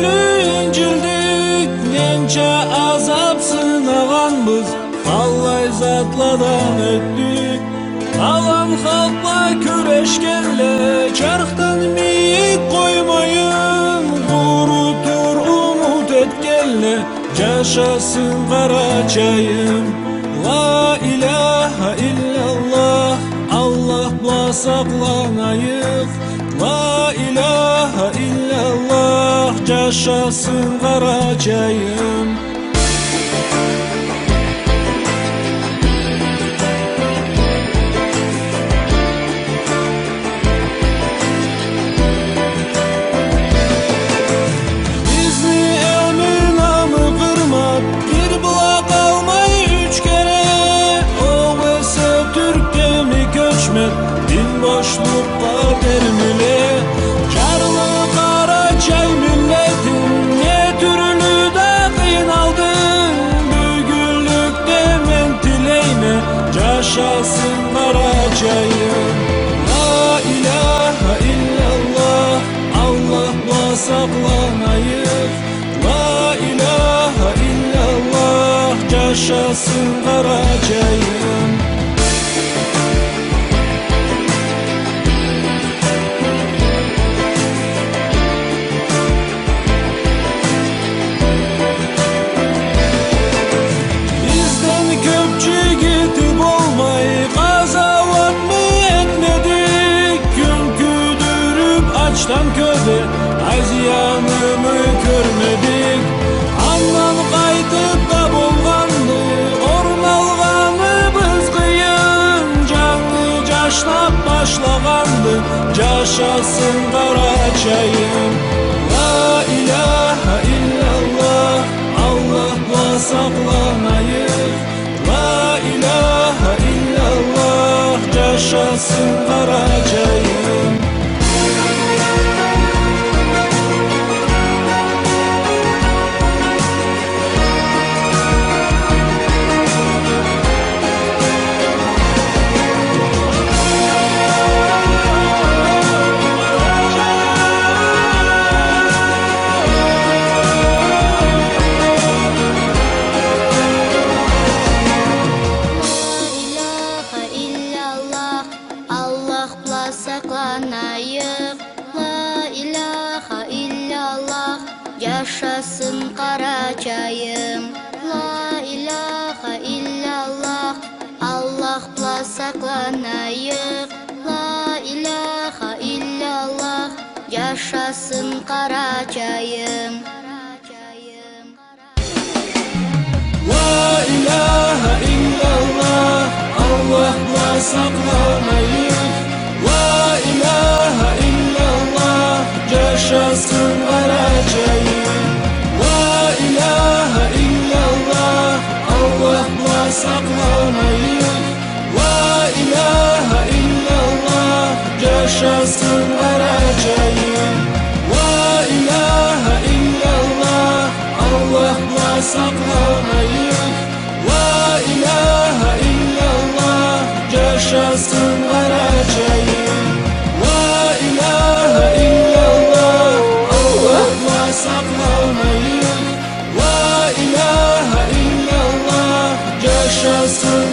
gülü incildik, nence azap sınaganbız, Allay zatladan öttük. Alan halkla köreşkenle, çarktan miyik koymayın, kurutur umut etkenle, yaşasın Karaçayım. La ilahe illallah, Allah'la saklanayık. La ilahe illallah, yaşasın Karaçayım. Din boşlukta dermile, karlı Karaçay milletin ne türlü de kıynaldın. Büyüklükte mentileyme, yaşasın Karaçayım. La ilahe illallah, Allah'la saklanayık. La ilahe illallah, yaşasın Karaçayım. Köbe ziyanımı görmedik. Andan kaytıp da bolgandı, ornalganı biz kıyın. Canlı caşlap başlagandı, yaşasın Karaçayım. La ilahe illallah, Allah'la saklanayık. La ilahe illallah, yaşasın Karaçayım. Saklanayık. La ilahe illallah, yaşasın Karaçayım. La ilahe illallah, Allah'la saklanayık. La ilahe illallah, yaşasın Karaçayım. La ilahe illallah, Allah'la saklanayık. La ilahe illallah, yaşasın Karaçayım. La ilahe illallah, Allah'la saklanayık. La ilahe illallah, yaşasın Karaçayım. La ilahe illallah, Allah'la saklanayık. La ilahe illallah, yaşasın Karaçayım. La ilahe illallah, Allah'la saklanayık. La ilahe illallah, yaşasın